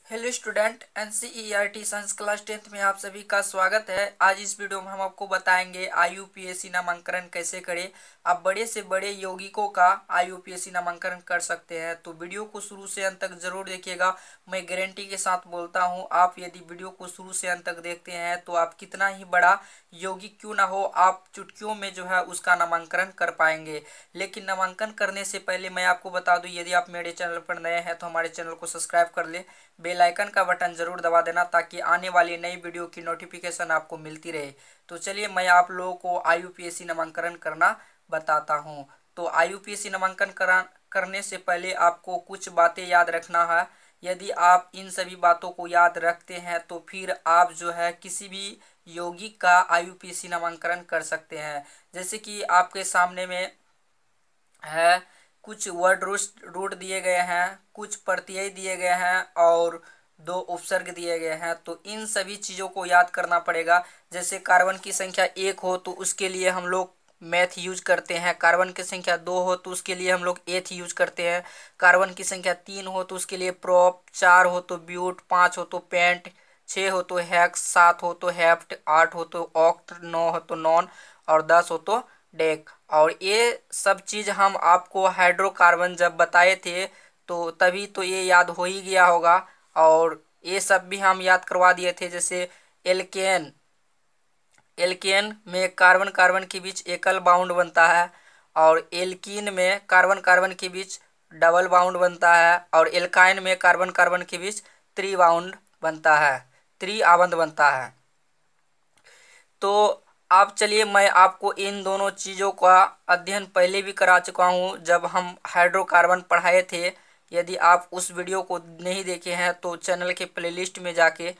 Hello student, NCERT science class 10th में आप सभी का स्वागत है। आज इस वीडियो में हम आपको बताएंगे आईयूपीएससी नामांकन कैसे करें। आप बड़े से बड़े यौगिकों का आईयूपीएससी नामांकन कर सकते हैं। तो वीडियो को शुरू से अंत तक जरूर देखिएगा। मैं गारंटी के साथ बोलता हूं, आप यदि वीडियो को शुरू से अंत तक देखते हैं तो आप कितना ही बड़ा यौगिक क्यों ना हो, आप चुटकियों में जो है उसका नामांकन कर पाएंगे। लेकिन नामांकन करने से पहले मैं आपको बता दूं, यदि आप मेरे चैनल पर नए हैं तो हमारे चैनल को सब्सक्राइब कर ले, बेल आइकन का बटन जरूर दबा देना ताकि आने वाली नई वीडियो की नोटिफिकेशन आपको मिलती रहे। तो चलिए मैं आप लोगों को आईयूपीएससी नामांकन करना बताता हूं। तो आईयूपीएससी नामांकन करने से पहले आपको कुछ बातें याद रखना है। यदि आप इन सभी बातों को याद रखते हैं तो फिर आप जो है किसी भी यौगिक का आईयूपीएससी नामांकन कर सकते हैं। जैसे कि आपके सामने में है, कुछ वर्ड रूट दिए गए हैं, कुछ प्रत्यय दिए गए हैं और दो उपसर्ग दिए गए हैं। तो इन सभी चीज़ों को याद करना पड़ेगा। जैसे कार्बन की संख्या 1 हो तो उसके लिए हम लोग मैथ यूज करते हैं। कार्बन की संख्या 2 हो तो उसके लिए हम लोग एथ यूज करते हैं। कार्बन की संख्या 3 हो तो उसके लिए प्रोप, 4 हो तो ब्यूट, 5 हो तो पेंट, 6 हो तो हैक्स, 7 हो तो हेप्ट, 8 हो तो ऑक्ट, 9 हो तो नॉन और 10 हो तो डेक। और ये सब चीज़ हम आपको हाइड्रोकार्बन जब बताए थे तो तभी तो ये याद हो ही गया होगा। और ये सब भी हम याद करवा दिए थे। जैसे एल्केन, एल्केन में कार्बन कार्बन के बीच एकल बाउंड बनता है और एल्कीन में कार्बन कार्बन के बीच डबल बाउंड बनता है और एल्काइन में कार्बन कार्बन के बीच त्रि बाउंड बनता है, त्रि आबंध बनता है। तो अब चलिए मैं आपको इन दोनों चीज़ों का अध्ययन पहले भी करा चुका हूँ जब हम हाइड्रोकार्बन पढ़ाए थे। यदि आप उस वीडियो को नहीं देखे हैं तो चैनल के प्लेलिस्ट में जाके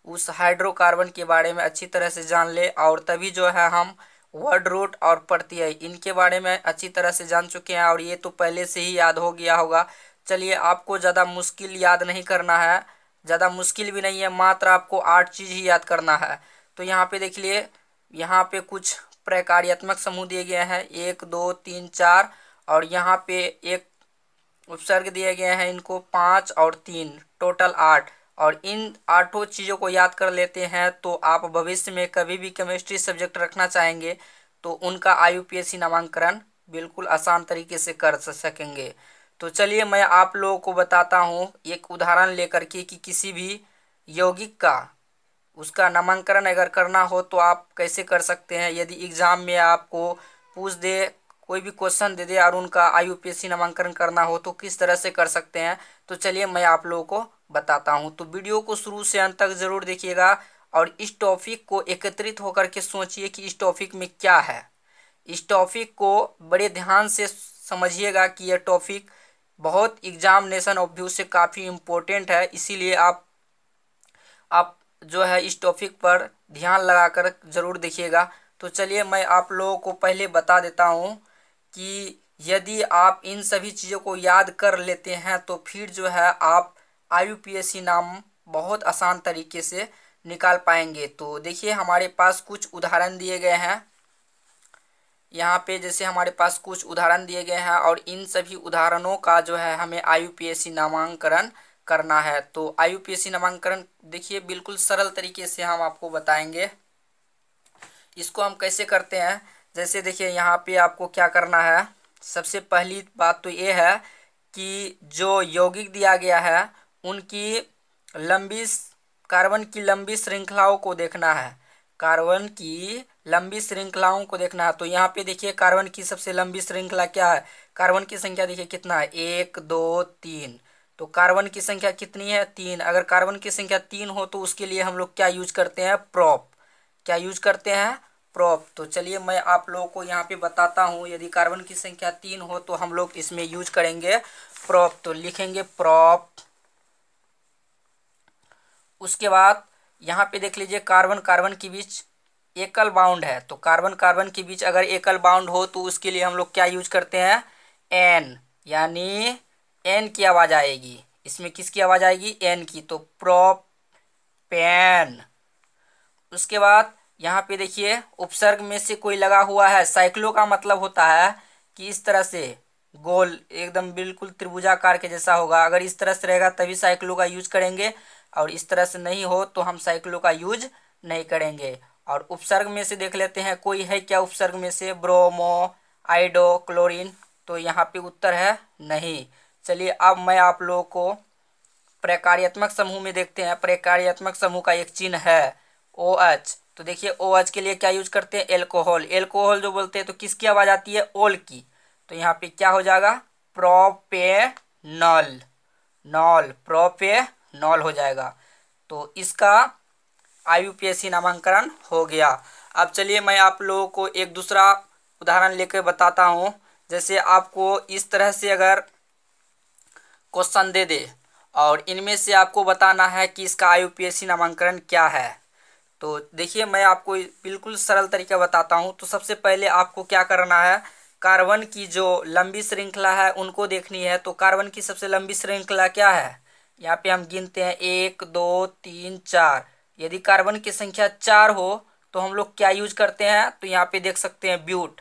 उस हाइड्रोकार्बन के बारे में अच्छी तरह से जान ले, और तभी जो है हम वर्ड रूट और प्रत्यय इनके बारे में अच्छी तरह से जान चुके हैं और ये तो पहले से ही याद हो गया होगा। चलिए, आपको ज़्यादा मुश्किल याद नहीं करना है, ज़्यादा मुश्किल भी नहीं है, मात्र आपको 8 चीज़ ही याद करना है। तो यहाँ पे देख लिए, यहाँ पे कुछ प्रकार्यात्मक समूह दिए गए हैं 1 2 3 4, और यहाँ पे एक उपसर्ग दिए गए हैं, इनको 5 और 3, टोटल 8। और इन 8 चीज़ों को याद कर लेते हैं तो आप भविष्य में कभी भी केमिस्ट्री सब्जेक्ट रखना चाहेंगे तो उनका आईयूपीएससी नामांकन बिल्कुल आसान तरीके से कर सकेंगे। तो चलिए मैं आप लोगों को बताता हूँ एक उदाहरण लेकर के कि किसी भी यौगिक का उसका नामांकन अगर करना हो तो आप कैसे कर सकते हैं। यदि एग्ज़ाम में आपको पूछ दे, कोई भी क्वेश्चन दे दे और उनका आईयूपीएससी नामांकन करना हो तो किस तरह से कर सकते हैं। तो चलिए मैं आप लोगों को बताता हूं। तो वीडियो को शुरू से अंत तक ज़रूर देखिएगा और इस टॉपिक को एकत्रित होकर के सोचिए कि इस टॉपिक में क्या है। इस टॉपिक को बड़े ध्यान से समझिएगा कि यह टॉपिक बहुत एग्जामिनेशन ऑफ व्यू से काफ़ी इम्पोर्टेंट है। इसीलिए आप जो है इस टॉपिक पर ध्यान लगाकर ज़रूर देखिएगा। तो चलिए मैं आप लोगों को पहले बता देता हूँ कि यदि आप इन सभी चीज़ों को याद कर लेते हैं तो फिर जो है आप आईयूपीएससी नाम बहुत आसान तरीके से निकाल पाएंगे। तो देखिए हमारे पास कुछ उदाहरण दिए गए हैं यहाँ पे। जैसे हमारे पास कुछ उदाहरण दिए गए हैं और इन सभी उदाहरणों का जो है हमें आईयूपीएससी नामांकन करना है। तो आईयूपीएससी नामांकन देखिए बिल्कुल सरल तरीके से हम आपको बताएंगे। इसको हम कैसे करते हैं, जैसे देखिए यहाँ पे आपको क्या करना है। सबसे पहली बात तो ये है कि जो यौगिक दिया गया है उनकी लंबी कार्बन की लंबी श्रृंखलाओं को देखना है। कार्बन की लंबी श्रृंखलाओं को देखना है। तो यहाँ पे देखिए कार्बन की सबसे लंबी श्रृंखला क्या है। कार्बन की संख्या देखिए कितना है, 1 2 3। तो कार्बन की संख्या कितनी है, 3। अगर कार्बन की संख्या 3 हो तो उसके लिए हम लोग क्या यूज करते हैं, प्रोप। क्या यूज करते हैं, प्रोप। तो चलिए मैं आप लोगों को यहाँ पे बताता हूँ। यदि कार्बन की संख्या 3 हो तो हम लोग इसमें यूज करेंगे प्रोप। तो लिखेंगे प्रोप। उसके बाद यहाँ पे देख लीजिए कार्बन कार्बन के बीच एकल बाउंड है। तो कार्बन कार्बन के बीच अगर एकल बाउंड हो तो उसके लिए हम लोग क्या यूज करते हैं, एन, यानी एन की आवाज़ आएगी। इसमें किसकी आवाज़ आएगी, एन की। तो प्रोप पेन। उसके बाद यहाँ पे देखिए उपसर्ग में से कोई लगा हुआ है। साइक्लो का मतलब होता है कि इस तरह से गोल एकदम बिल्कुल त्रिभुजाकार के जैसा होगा। अगर इस तरह से रहेगा तभी साइक्लो का यूज करेंगे, और इस तरह से नहीं हो तो हम साइक्लो का यूज नहीं करेंगे। और उपसर्ग में से देख लेते हैं, कोई है क्या उपसर्ग में से? Bromo, आइडो, chlorine. तो यहाँ पे उत्तर है नहीं। चलिए अब मैं आप लोगों को प्रकार्यात्मक समूह में देखते हैं। प्रकार्यात्मक समूह का एक चिन्ह है OH। तो देखिए OH के लिए क्या यूज करते हैं? एल्कोहल। एल्कोहल जो बोलते हैं तो किसकी आवाज आती है? ओल की। तो यहाँ पे क्या हो जाएगा? प्रोपेनॉल। नॉल, प्रोपेनॉल हो जाएगा। तो इसका IUPAC नामांकन हो गया। अब चलिए मैं आप लोगों को एक दूसरा उदाहरण लेकर बताता हूँ। जैसे आपको इस तरह से अगर क्वेश्चन दे दे और इनमें से आपको बताना है कि इसका IUPAC नामांकन क्या है। तो देखिए मैं आपको बिल्कुल सरल तरीका बताता हूँ। तो सबसे पहले आपको क्या करना है, कार्बन की जो लंबी श्रृंखला है उनको देखनी है। तो कार्बन की सबसे लंबी श्रृंखला क्या है? यहाँ पे हम गिनते हैं 1 2 3 4। यदि कार्बन की संख्या 4 हो तो हम लोग क्या यूज करते हैं? तो यहाँ पे देख सकते हैं ब्यूट।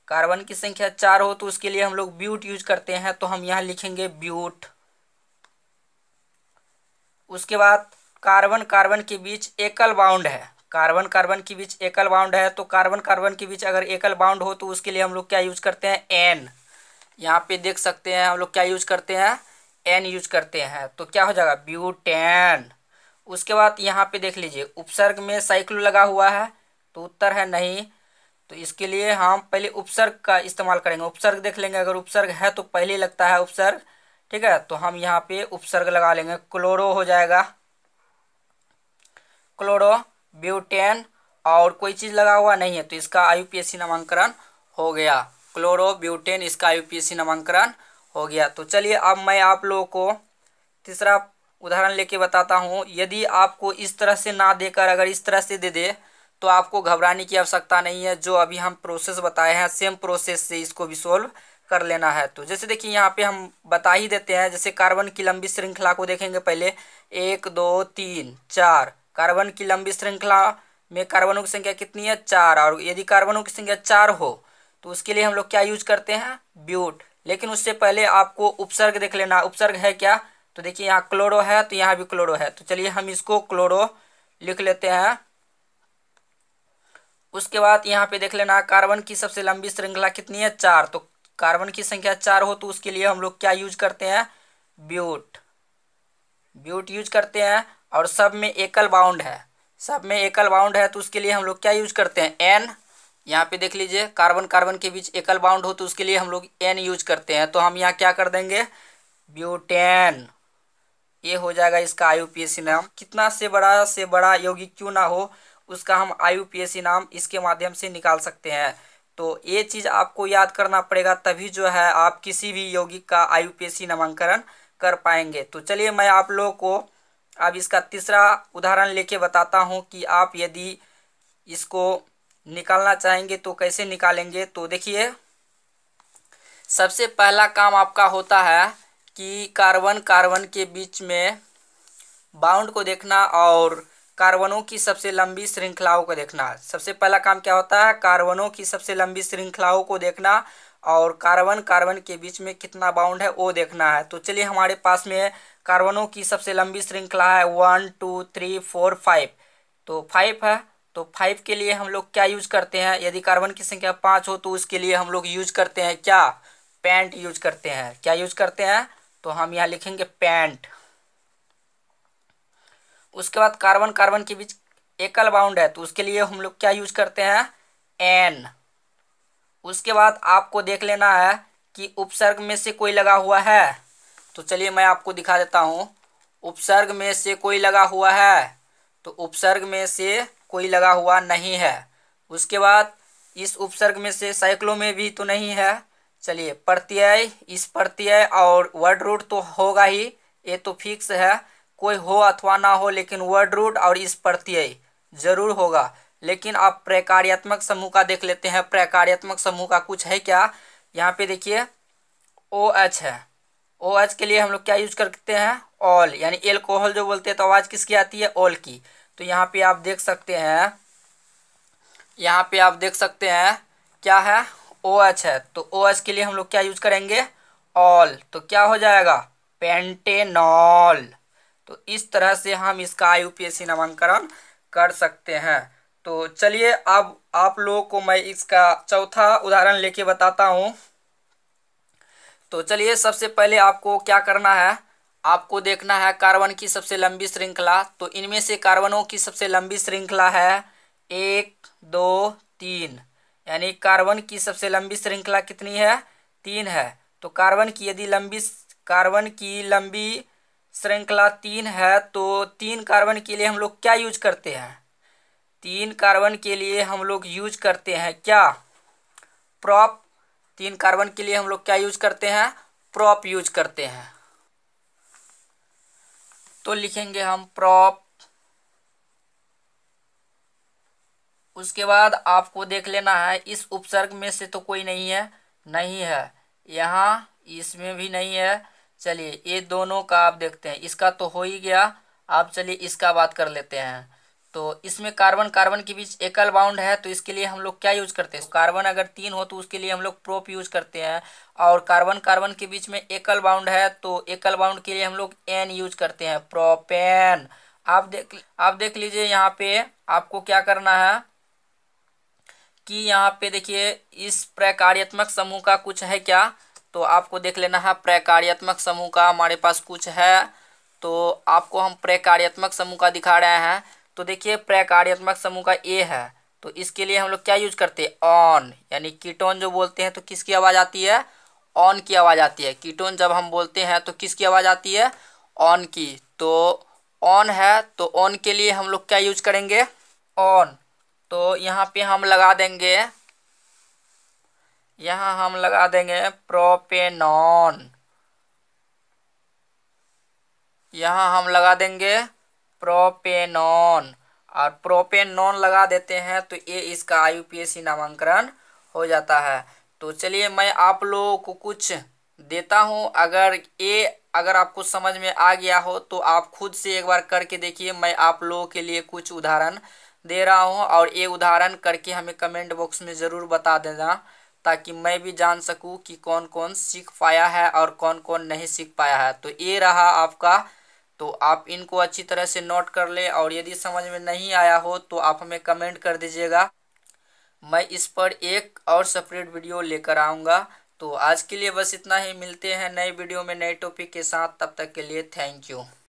कार्बन की संख्या 4 हो तो उसके लिए हम लोग ब्यूट यूज करते हैं। तो हम यहाँ लिखेंगे ब्यूट। उसके बाद कार्बन कार्बन के बीच एकल बाउंड है। कार्बन कार्बन के बीच एकल बाउंड है। तो कार्बन कार्बन के बीच अगर एकल बाउंड हो तो उसके लिए हम लोग क्या यूज करते हैं? एन। यहाँ पे देख सकते हैं हम लोग क्या यूज करते हैं? एन यूज करते हैं। तो क्या हो जाएगा? ब्यूटेन। उसके बाद यहाँ पे देख लीजिए उपसर्ग में साइक्लो लगा हुआ है। तो उत्तर है नहीं। तो इसके लिए हम पहले उपसर्ग का इस्तेमाल करेंगे। उपसर्ग देख लेंगे, अगर उपसर्ग है तो पहले लगता है उपसर्ग। ठीक है, तो हम यहाँ पे उपसर्ग लगा लेंगे। क्लोरो हो जाएगा, क्लोरो, ब्यूटेन। और कोई चीज लगा हुआ नहीं है तो इसका IUPAC नामांकन हो गया। क्लोरो ब्यूटेन, इसका IUPAC नामांकन हो गया। तो चलिए अब मैं आप लोगों को तीसरा उदाहरण लेके बताता हूँ। यदि आपको इस तरह से ना देकर अगर इस तरह से दे दे तो आपको घबराने की आवश्यकता नहीं है। जो अभी हम प्रोसेस बताए हैं सेम प्रोसेस से इसको भी सोल्व कर लेना है। तो जैसे देखिए यहाँ पे हम बता ही देते हैं। जैसे कार्बन की लंबी श्रृंखला को देखेंगे पहले, 1 2 3 4। कार्बन की लंबी श्रृंखला में कार्बनों की संख्या कितनी है? 4। और यदि कार्बनों की संख्या 4 हो तो उसके लिए हम लोग क्या यूज करते हैं? ब्यूट। लेकिन उससे पहले आपको उपसर्ग देख लेना। उपसर्ग है क्या? तो देखिए यहाँ क्लोरो है तो यहाँ भी क्लोरो है। तो चलिए हम इसको क्लोरो लिख लेते हैं। उसके बाद यहाँ पे देख लेना कार्बन की सबसे लंबी श्रृंखला कितनी है? 4। तो कार्बन की संख्या 4 हो तो उसके लिए हम लोग क्या यूज करते हैं? ब्यूट। ब्यूट यूज करते हैं। और सब में एकल बाउंड है, सब में एकल बाउंड है तो उसके लिए हम लोग क्या यूज करते हैं? एन। यहाँ पे देख लीजिए कार्बन कार्बन के बीच एकल बाउंड हो तो उसके लिए हम लोग एन यूज करते हैं। तो हम यहाँ क्या कर देंगे? ब्यूटेन। ये हो जाएगा इसका IUPAC नाम। कितना से बड़ा यौगिक क्यों ना हो उसका हम IUPAC नाम इसके माध्यम से निकाल सकते हैं। तो ये चीज आपको याद करना पड़ेगा, तभी जो है आप किसी भी यौगिक का IUPAC नामांकन कर पाएंगे। तो चलिए मैं आप लोगों को अब इसका तीसरा उदाहरण लेके बताता हूँ कि आप यदि इसको निकालना चाहेंगे तो कैसे निकालेंगे। तो देखिए सबसे पहला काम आपका होता है कि कार्बन कार्बन के बीच में बाउंड को देखना और कार्बनों की सबसे लंबी श्रृंखलाओं को देखना। सबसे पहला काम क्या होता है? कार्बनों की सबसे लंबी श्रृंखलाओं को देखना और कार्बन कार्बन के बीच में कितना बाउंड है वो देखना है। तो चलिए हमारे पास में कार्बनों की सबसे लंबी श्रृंखला है 1 2 3 4 5। तो 5 है। तो 5 के लिए हम लोग क्या यूज करते हैं? यदि कार्बन की संख्या 5 हो तो उसके लिए हम लोग यूज करते हैं क्या? पेंट यूज करते हैं। क्या यूज करते हैं? तो हम यहाँ लिखेंगे पेंट। उसके बाद कार्बन कार्बन के बीच एकल बाउंड है तो उसके लिए हम लोग क्या यूज करते हैं? एन। उसके बाद आपको देख लेना है कि उपसर्ग में से कोई लगा हुआ है। तो चलिए मैं आपको दिखा देता हूँ। उपसर्ग में से कोई लगा हुआ है तो उपसर्ग में से कोई लगा हुआ नहीं है। उसके बाद इस उपसर्ग में से साइक्लो में भी तो नहीं है। चलिए प्रत्यय, इस प्रत्यय और वर्ड रूट तो होगा ही, ये तो फिक्स है। कोई हो अथवा ना हो लेकिन वर्ड रूट और इस प्रत्यय जरूर होगा। लेकिन आप प्रकार्यात्मक समूह का देख लेते हैं। प्रकार्यात्मक समूह का कुछ है क्या? यहाँ पे देखिए OH है। OH के लिए हम लोग क्या यूज करते हैं? ऑल। यानी एल्कोहल जो बोलते हैं तो आवाज किसकी आती है? ऑल की। तो यहाँ पे आप देख सकते हैं, यहाँ पे आप देख सकते हैं क्या है? OH है। तो OH के लिए हम लोग क्या यूज करेंगे? ऑल। तो क्या हो जाएगा? पेंटेनॉल। तो इस तरह से हम इसका IUPAC नामांकन कर सकते हैं। तो चलिए अब आप लोगों को मैं इसका चौथा उदाहरण लेके बताता हूँ। तो चलिए सबसे पहले आपको क्या करना है, आपको देखना है कार्बन की सबसे लंबी श्रृंखला। तो इनमें से कार्बनों की सबसे लंबी श्रृंखला है 1 2 3, यानी कार्बन की सबसे लंबी श्रृंखला कितनी है, 3 है। तो कार्बन की लंबी श्रृंखला 3 है, तो 3 कार्बन के लिए हम लोग क्या यूज करते हैं, 3 कार्बन के लिए हम लोग यूज करते हैं क्या, प्रॉप। 3 कार्बन के लिए हम लोग क्या यूज करते हैं, प्रॉप यूज करते हैं। तो लिखेंगे हम प्रॉप। उसके बाद आपको देख लेना है इस उपसर्ग में से तो कोई नहीं है, नहीं है, यहाँ इसमें भी नहीं है। चलिए ये दोनों का आप देखते हैं, इसका तो हो ही गया। आप चलिए इसका बात कर लेते हैं। तो इसमें कार्बन कार्बन के बीच एकल बाउंड है, तो इसके लिए हम लोग क्या यूज करते हैं, कार्बन अगर 3 हो तो उसके लिए हम लोग प्रोप यूज करते हैं। और कार्बन कार्बन के बीच में एकल बाउंड है, तो एकल बाउंड के लिए हम लोग एन यूज करते हैं, प्रोपेन। आप देख लीजिए यहाँ पे आपको क्या करना है कि यहाँ पे देखिए इस प्रकार्यात्मक समूह का कुछ है क्या, तो आपको देख लेना है प्रकार्यात्मक समूह का हमारे पास कुछ है। तो आपको हम प्रकार्यात्मक समूह का दिखा रहे हैं। तो देखिए प्रकार्यात्मक समूह का ए है, तो इसके लिए हम लोग क्या यूज करते हैं, ऑन, यानी कीटोन जो बोलते हैं तो किसकी आवाज आती है, ऑन की आवाज आती है। कीटोन जब हम बोलते हैं तो किसकी आवाज आती है, ऑन की। तो ऑन है, तो ऑन के लिए हम लोग क्या यूज करेंगे, ऑन। तो यहाँ पे हम लगा देंगे, यहाँ हम लगा देंगे प्रोपेनॉन, यहाँ हम लगा देंगे प्रोपेनॉन। और प्रोपेनॉन लगा देते हैं तो ये इसका IUPAC नामांकन हो जाता है। तो चलिए मैं आप लोगों को कुछ देता हूँ, अगर आपको समझ में आ गया हो तो आप खुद से एक बार करके देखिए। मैं आप लोगों के लिए कुछ उदाहरण दे रहा हूँ, और ये उदाहरण करके हमें कमेंट बॉक्स में ज़रूर बता देना, ताकि मैं भी जान सकूँ कि कौन कौन सीख पाया है और कौन कौन नहीं सीख पाया है। तो ये रहा आपका, तो आप इनको अच्छी तरह से नोट कर ले, और यदि समझ में नहीं आया हो तो आप हमें कमेंट कर दीजिएगा। मैं इस पर एक और सेपरेट वीडियो लेकर आऊँगा। तो आज के लिए बस इतना ही, मिलते हैं नए वीडियो में नए टॉपिक के साथ, तब तक के लिए थैंक यू।